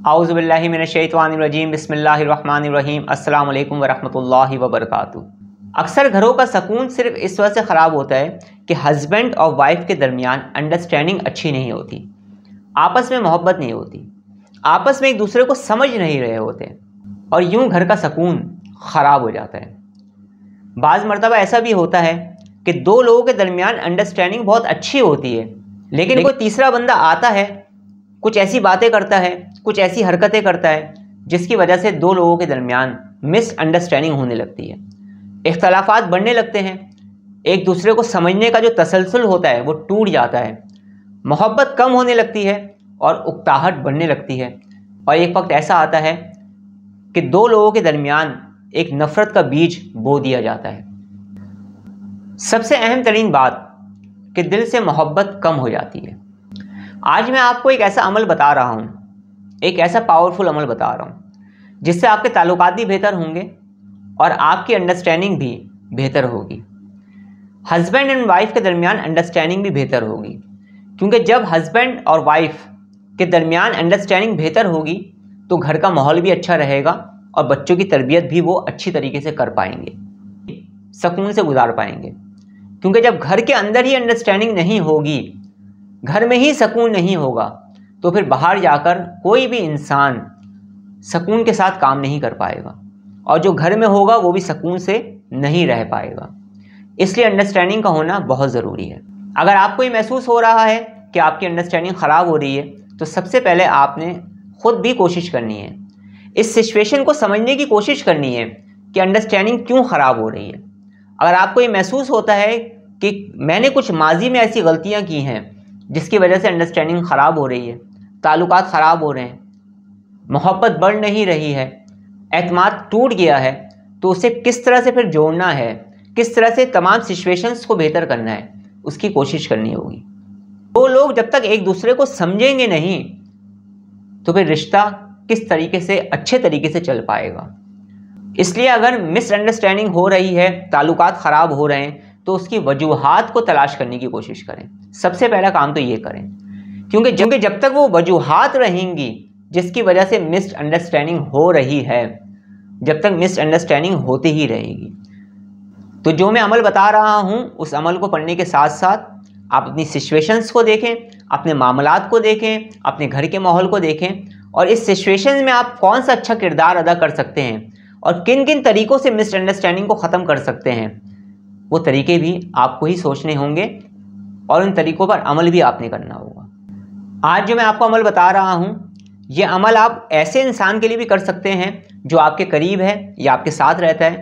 औज़ुबिल्लाहि मिनश्शैतानिर्रजीम बिस्मिल्लाहिर्रहमानिर्रहीम अस्सलामु अलैकुम वरहमतुल्लाहि वबरकातुहू। अक्सर घरों का सुकून सिर्फ इस वजह से ख़राब होता है कि हस्बैंड और वाइफ के दरमियान अंडरस्टैंडिंग अच्छी नहीं होती, आपस में मोहब्बत नहीं होती, आपस में एक दूसरे को समझ नहीं रहे होते और यूं घर का सुकून ख़राब हो जाता है। बाज़ मरतबा ऐसा भी होता है कि दो लोगों के दरमियान अंडरस्टैंडिंग बहुत अच्छी होती है, लेकिन कोई तीसरा बंदा आता है, कुछ ऐसी बातें करता है, कुछ ऐसी हरकतें करता है जिसकी वजह से दो लोगों के दरमियान मिसअंडरस्टैंडिंग होने लगती है, इख्तलाफात बढ़ने लगते हैं, एक दूसरे को समझने का जो तसलसल होता है वो टूट जाता है, मोहब्बत कम होने लगती है और उकताहट बढ़ने लगती है और एक वक्त ऐसा आता है कि दो लोगों के दरमियान एक नफ़रत का बीज बो दिया जाता है। सबसे अहम तरीन बात कि दिल से मोहब्बत कम हो जाती है। आज मैं आपको एक ऐसा अमल बता रहा हूँ, एक ऐसा पावरफुल अमल बता रहा हूँ जिससे आपके ताल्लुकात भी बेहतर होंगे और आपकी अंडरस्टैंडिंग भी बेहतर होगी। हस्बैंड एंड वाइफ के दरमियान अंडरस्टैंडिंग भी बेहतर होगी, क्योंकि जब हस्बैंड और वाइफ के दरमियान अंडरस्टैंडिंग बेहतर होगी तो घर का माहौल भी अच्छा रहेगा और बच्चों की तरबियत भी वो अच्छी तरीके से कर पाएंगे, सुकून से गुजार पाएंगे। क्योंकि जब घर के अंदर ही अंडरस्टैंडिंग नहीं होगी, घर में ही सुकून नहीं होगा, तो फिर बाहर जाकर कोई भी इंसान सुकून के साथ काम नहीं कर पाएगा और जो घर में होगा वो भी सुकून से नहीं रह पाएगा। इसलिए अंडरस्टैंडिंग का होना बहुत ज़रूरी है। अगर आपको ये महसूस हो रहा है कि आपकी अंडरस्टैंडिंग ख़राब हो रही है तो सबसे पहले आपने ख़ुद भी कोशिश करनी है, इस सिचुएशन को समझने की कोशिश करनी है कि अंडरस्टैंडिंग क्यों ख़राब हो रही है। अगर आपको ये महसूस होता है कि मैंने कुछ माजी में ऐसी गलतियाँ की हैं जिसकी वजह से अंडरस्टैंडिंग ख़राब हो रही है, ताल्लुकात ख़राब हो रहे हैं, मोहब्बत बढ़ नहीं रही है, एतमाद टूट गया है, तो उसे किस तरह से फिर जोड़ना है, किस तरह से तमाम सिचुएशंस को बेहतर करना है, उसकी कोशिश करनी होगी। दो लोग जब तक एक दूसरे को समझेंगे नहीं तो फिर रिश्ता किस तरीके से अच्छे तरीके से चल पाएगा। इसलिए अगर मिसअंडरस्टैंडिंग हो रही है, ताल्लुकात ख़राब हो रहे हैं, तो उसकी वजूहात को तलाश करने की कोशिश करें। सबसे पहला काम तो ये करें, क्योंकि जब तक वो वजूहात रहेंगी जिसकी वजह से मिसअंडरस्टैंडिंग हो रही है, जब तक मिसअंडरस्टैंडिंग होती ही रहेगी। तो जो मैं अमल बता रहा हूँ उस अमल को पढ़ने के साथ साथ आप अपनी सिचुएशंस को देखें, अपने मामलात को देखें, अपने घर के माहौल को देखें और इस सिचुएशन में आप कौन सा अच्छा किरदार अदा कर सकते हैं और किन किन तरीक़ों से मिसअंडरस्टैंडिंग को ख़त्म कर सकते हैं, वो तरीके भी आपको ही सोचने होंगे और उन तरीक़ों पर अमल भी आपने करना होगा। आज जो मैं आपको अमल बता रहा हूँ, ये अमल आप ऐसे इंसान के लिए भी कर सकते हैं जो आपके करीब है या आपके साथ रहता है,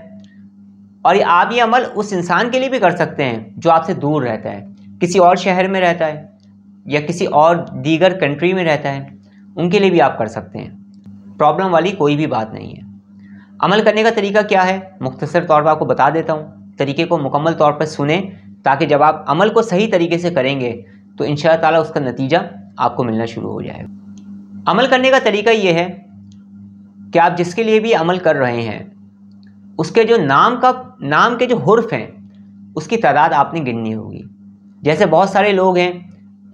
और आप ये अमल उस इंसान के लिए भी कर सकते हैं जो आपसे दूर रहता है, किसी और शहर में रहता है या किसी और दीगर कंट्री में रहता है, उनके लिए भी आप कर सकते हैं। प्रॉब्लम वाली कोई भी बात नहीं है। अमल करने का तरीका क्या है, मुख्तसर तौर पर आपको बता देता हूँ। तरीके को मुकम्मल तौर पर सुने ताकि जब आप अमल को सही तरीके से करेंगे तो इंशाअल्लाह ताला उसका नतीजा आपको मिलना शुरू हो जाएगा। अमल करने का तरीका ये है कि आप जिसके लिए भी अमल कर रहे हैं उसके जो नाम के जो हुर्फ हैं उसकी तादाद आपने गिननी होगी। जैसे बहुत सारे लोग हैं,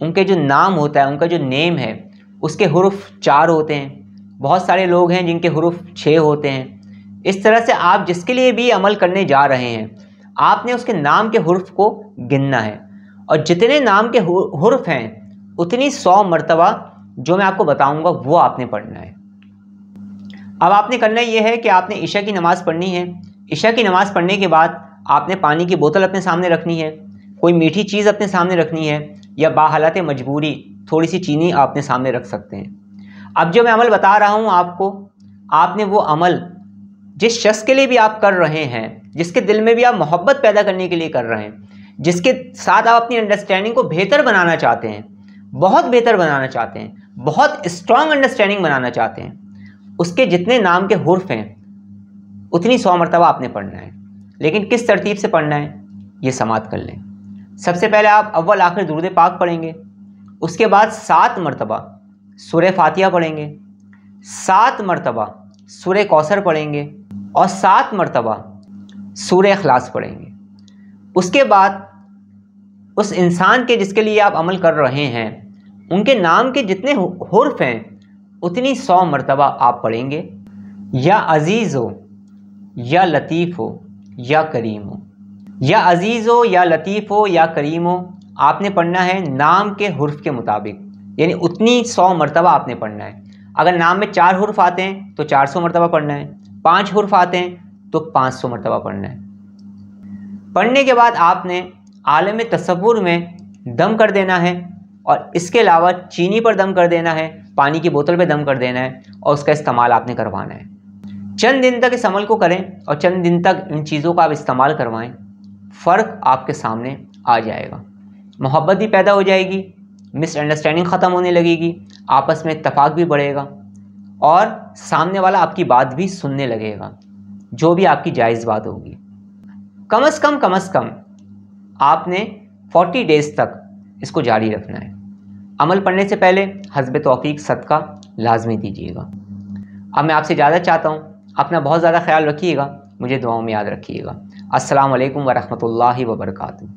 उनके जो नाम होता है, उनका जो नेम है, उसके हुर्फ 4 होते हैं। बहुत सारे लोग हैं जिनके हुर्फ 6 होते हैं। इस तरह से आप जिसके लिए भी अमल करने जा रहे हैं आपने उसके नाम के हुर्फ को गिनना है और जितने नाम के हुर्फ हैं उतनी 100 मरतबा जो मैं आपको बताऊंगा वो आपने पढ़ना है। अब आपने करना ये है कि आपने इशा की नमाज़ पढ़नी है। इशा की नमाज़ पढ़ने के बाद आपने पानी की बोतल अपने सामने रखनी है, कोई मीठी चीज़ अपने सामने रखनी है या बाहालत मजबूरी थोड़ी सी चीनी आपने सामने रख सकते हैं। अब जो मैं अमल बता रहा हूँ आपको, आपने वो अमल जिस शख्स के लिए भी आप कर रहे हैं, जिसके दिल में भी आप मोहब्बत पैदा करने के लिए कर रहे हैं, जिसके साथ आप अपनी अंडरस्टैंडिंग को बेहतर बनाना चाहते हैं, बहुत बेहतर बनाना चाहते हैं, बहुत स्ट्रॉन्ग अंडरस्टैंडिंग बनाना चाहते हैं, उसके जितने नाम के हुर्फ हैं उतनी 100 मरतबा आपने पढ़ना है। लेकिन किस तरतीब से पढ़ना है ये समात कर लें। सबसे पहले आप अव्वल आखिर दुरूद पाक पढ़ेंगे, उसके बाद 7 मरतबा सूरह फातिहा पढ़ेंगे, 7 मरतबा सूरह कौसर पढ़ेंगे और 7 मरतबा सूरह इखलास पढ़ेंगे। उसके बाद उस इंसान के जिसके लिए आप अमल कर रहे हैं उनके नाम के जितने हुर्फ हैं उतनी 100 मरतबा आप पढ़ेंगे। या अज़ीज़ हो, या लतीफ़ हो, या करीम हो। या अज़ीज़ हो, या लतीफ़ हो, या करीम हो, आपने पढ़ना है नाम के हुर्फ के मुताबिक, यानी उतनी 100 मरतबा आपने पढ़ना है। अगर नाम में 4 हुर्फ आते हैं तो 400 मरतबा पढ़ना है, 5 हुर्फ आते हैं तो 500 मरतबा पढ़ना है। पढ़ने के बाद आपने आलम तसव्वुर में दम कर देना है, और इसके अलावा चीनी पर दम कर देना है, पानी की बोतल पे दम कर देना है, और उसका इस्तेमाल आपने करवाना है। चंद दिन तक इस अमल को करें और चंद दिन तक इन चीज़ों का आप इस्तेमाल करवाएं, फ़र्क आपके सामने आ जाएगा। मोहब्बत भी पैदा हो जाएगी, मिसअंडरस्टैंडिंग ख़त्म होने लगेगी, आपस में इत्तेफाक भी बढ़ेगा, और सामने वाला आपकी बात भी सुनने लगेगा, जो भी आपकी जायज़ बात होगी। कम से कम आपने 40 डेज़ तक इसको जारी रखना है। अमल पढ़ने से पहले हस्ब तौफीक सदका लाजमी दीजिएगा। अब मैं आपसे ज़्यादा चाहता हूँ, अपना बहुत ज़्यादा ख्याल रखिएगा, मुझे दुआओं में याद रखिएगा। अस्सलामु अलैकुम वरहमतुल्लाहि वबरकातुहू।